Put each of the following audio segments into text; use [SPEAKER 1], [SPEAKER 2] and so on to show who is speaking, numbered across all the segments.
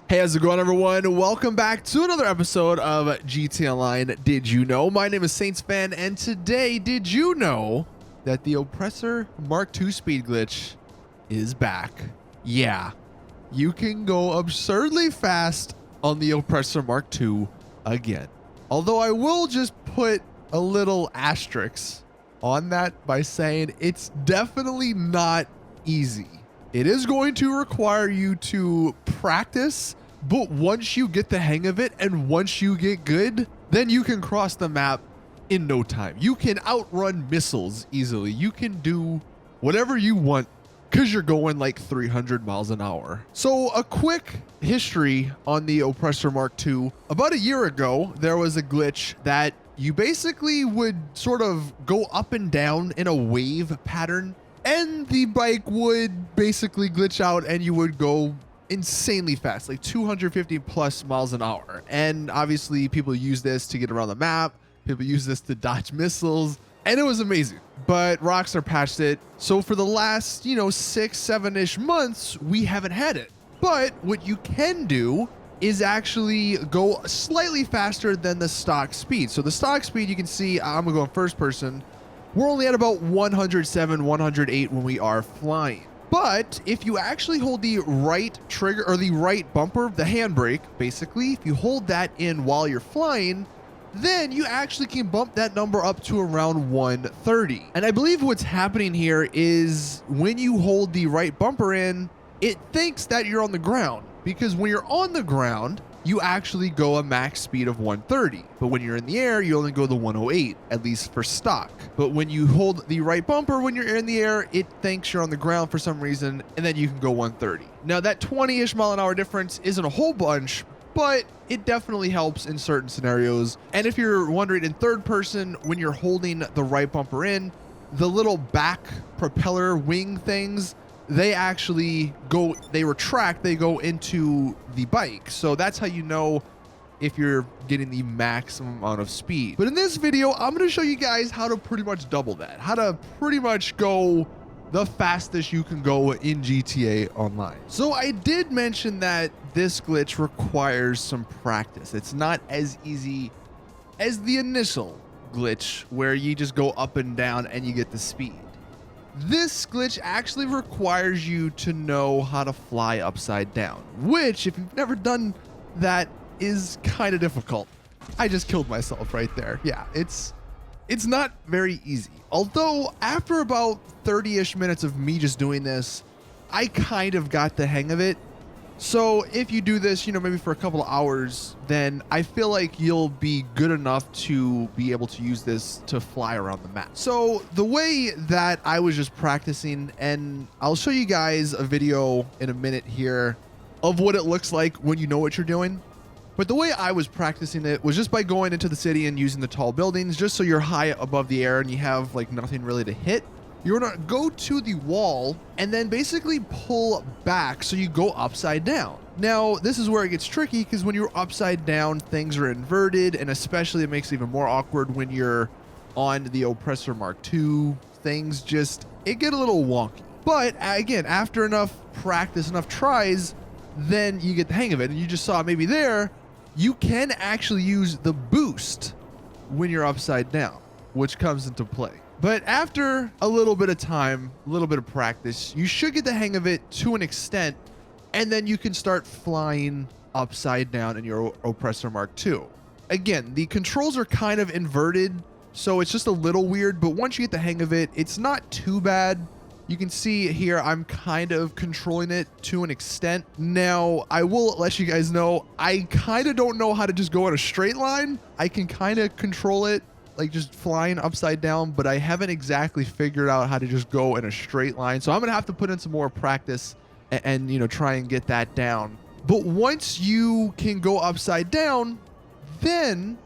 [SPEAKER 1] Hey, how's it going, everyone? Welcome back to another episode of GTA Online. Did you know? My name is Saints Fan, and today, did you know that the Oppressor Mk2 speed glitch is back? Yeah, you can go absurdly fast on the Oppressor Mk2 again. Although I will just put a little asterisk on that by saying it's definitely not easy. It is going to require you to practice, but once you get the hang of it and once you get good, then you can cross the map in no time. You can outrun missiles easily. You can do whatever you want because you're going like 300 miles an hour. So a quick history on the Oppressor Mk2. About a year ago, there was a glitch that you basically would sort of go up and down in a wave pattern, and the bike would basically glitch out and you would go insanely fast, like 250 plus miles an hour. And obviously people use this to get around the map. People use this to dodge missiles, and it was amazing. But Rockstar patched it. So for the last, 6-7-ish months, we haven't had it. But what you can do is actually go slightly faster than the stock speed. So the stock speed, you can see, I'm gonna go in first person. We're only at about 107, 108 when we are flying. But if you actually hold the right trigger or the right bumper, the handbrake, basically, if you hold that in while you're flying, then you actually can bump that number up to around 130. And I believe what's happening here is when you hold the right bumper in, it thinks that you're on the ground, because when you're on the ground, you actually go a max speed of 130. But when you're in the air, you only go the 108, at least for stock. But when you hold the right bumper when you're in the air, it thinks you're on the ground for some reason, and then you can go 130. Now that 20-ish mile an hour difference isn't a whole bunch, but it definitely helps in certain scenarios. And if you're wondering, in third person, when you're holding the right bumper in, the little back propeller wing things, they actually go, they retract, they go into the bike. So that's how you know if you're getting the maximum amount of speed. But in this video, I'm going to show you guys how to pretty much double that, how to pretty much go the fastest you can go in GTA Online. So I did mention that this glitch requires some practice. It's not as easy as the initial glitch where you just go up and down and you get the speed. This glitch actually requires you to know how to fly upside down, which, if you've never done that, is kind of difficult. I just killed myself right there. Yeah, it's not very easy. Although after about 30-ish minutes of me just doing this, I kind of got the hang of it. So if you do this, maybe for a couple of hours, then I feel like you'll be good enough to be able to use this to fly around the map. So the way that I was just practicing, and I'll show you guys a video in a minute here of what it looks like when you know what you're doing. But the way I was practicing it was just by going into the city and using the tall buildings, just so you're high above the air and you have like nothing really to hit. You're gonna go to the wall and then basically pull back so you go upside down. Now, this is where it gets tricky, because when you're upside down, things are inverted, and especially it makes it even more awkward when you're on the Oppressor Mk2. Things it get a little wonky. But again, after enough practice, enough tries, then you get the hang of it. And you just saw maybe there, you can actually use the boost when you're upside down, which comes into play. But after a little bit of time, a little bit of practice, you should get the hang of it to an extent, and then you can start flying upside down in your Oppressor Mk2. Again, the controls are kind of inverted, so it's just a little weird, but once you get the hang of it, it's not too bad. You can see here, I'm kind of controlling it to an extent. Now, I will let you guys know, I kind of don't know how to just go in a straight line. I can kind of control it like just flying upside down, but I haven't exactly figured out how to just go in a straight line. So I'm gonna have to put in some more practice and try and get that down. But once you can go upside down, then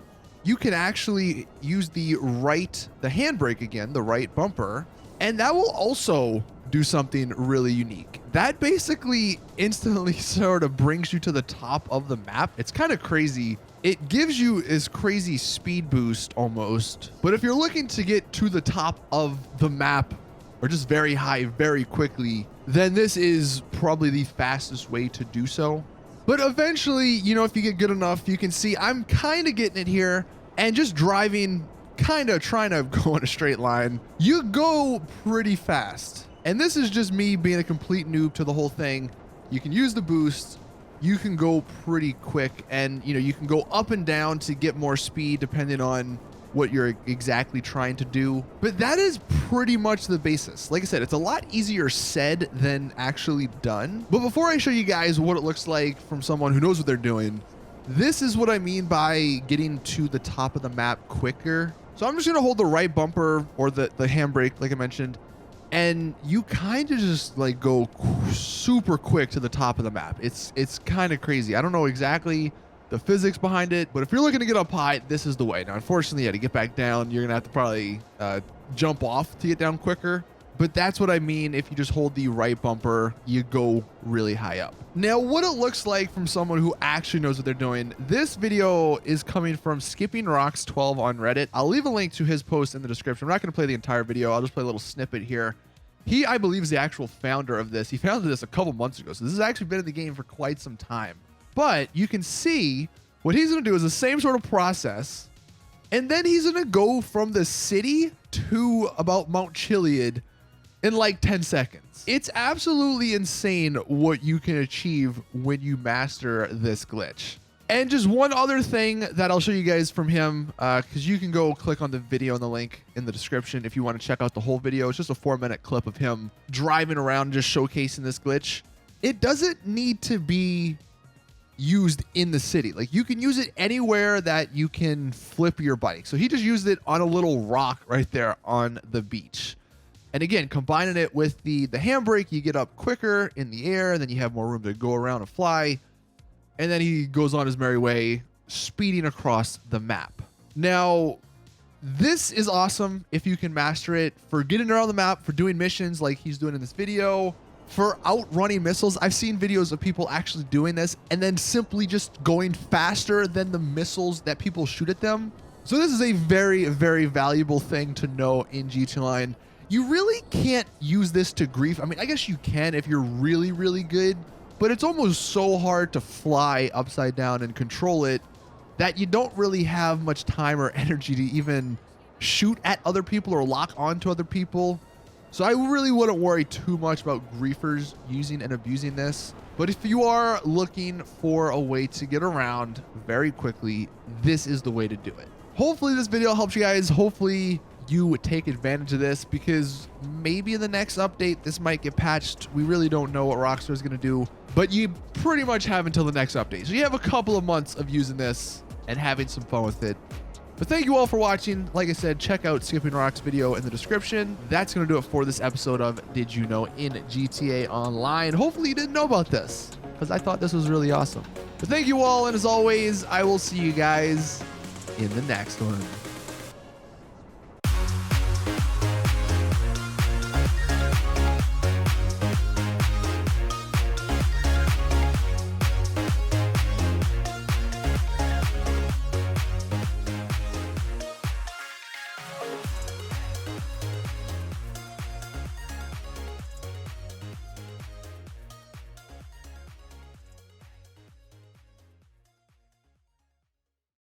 [SPEAKER 1] you can actually use the handbrake again, the right bumper, and that will also do something really unique. That basically instantly sort of brings you to the top of the map. It's kind of crazy. It gives you this crazy speed boost almost. But if you're looking to get to the top of the map, or just very high very quickly, then this is probably the fastest way to do so. But eventually, you know, if you get good enough, you can see I'm kind of getting it here and just driving, kind of trying to go in a straight line. You go pretty fast. And this is just me being a complete noob to the whole thing. You can use the boost. You can go pretty quick, and you know, you can go up and down to get more speed depending on what you're exactly trying to do. But that is pretty much the basis. Like I said, it's a lot easier said than actually done. But before I show you guys what it looks like from someone who knows what they're doing, this is what I mean by getting to the top of the map quicker. So I'm just gonna hold the right bumper or the handbrake, like I mentioned, and you kind of just like go super quick to the top of the map. It's kind of crazy. I don't know exactly the physics behind it, but if you're looking to get up high, this is the way. Now, unfortunately, yeah, to get back down, you're gonna have to probably jump off to get down quicker. But that's what I mean. If you just hold the right bumper, you go really high up. Now, what it looks like from someone who actually knows what they're doing, this video is coming from Skipping Rocks 12 on Reddit. I'll leave a link to his post in the description. I'm not going to play the entire video. I'll just play a little snippet here. He, I believe, is the actual founder of this. He founded this a couple months ago, so this has actually been in the game for quite some time. But you can see what he's going to do is the same sort of process, and then he's going to go from the city to about Mount Chiliad in like 10 seconds. It's absolutely insane what you can achieve when you master this glitch. And just one other thing that I'll show you guys from him, because you can go click on the video in the link in the description if you want to check out the whole video. It's just a 4-minute clip of him driving around and just showcasing this glitch. It doesn't need to be used in the city. Like, you can use it anywhere that you can flip your bike. So he just used it on a little rock right there on the beach. And again, combining it with the handbrake, you get up quicker in the air, and then you have more room to go around and fly. And then he goes on his merry way, speeding across the map. Now, this is awesome if you can master it for getting around the map, for doing missions like he's doing in this video, for outrunning missiles. I've seen videos of people actually doing this and then simply just going faster than the missiles that people shoot at them. So this is a very, very valuable thing to know in GTA Online. You really can't use this to grief. I mean, I guess you can if you're really, really good, but it's almost so hard to fly upside down and control it that you don't really have much time or energy to even shoot at other people or lock onto other people. So I really wouldn't worry too much about griefers using and abusing this. But if you are looking for a way to get around very quickly, this is the way to do it. Hopefully this video helps you guys. Hopefully you would take advantage of this, because maybe in the next update this might get patched. We really don't know what Rockstar is going to do, but you pretty much have until the next update. So you have a couple of months of using this and having some fun with it. But thank you all for watching. Like I said, check out Skipping Rocks video in the description. That's going to do it for this episode of Did You Know in GTA Online. Hopefully you didn't know about this, because I thought this was really awesome. But thank you all, and as always, I will see you guys in the next one.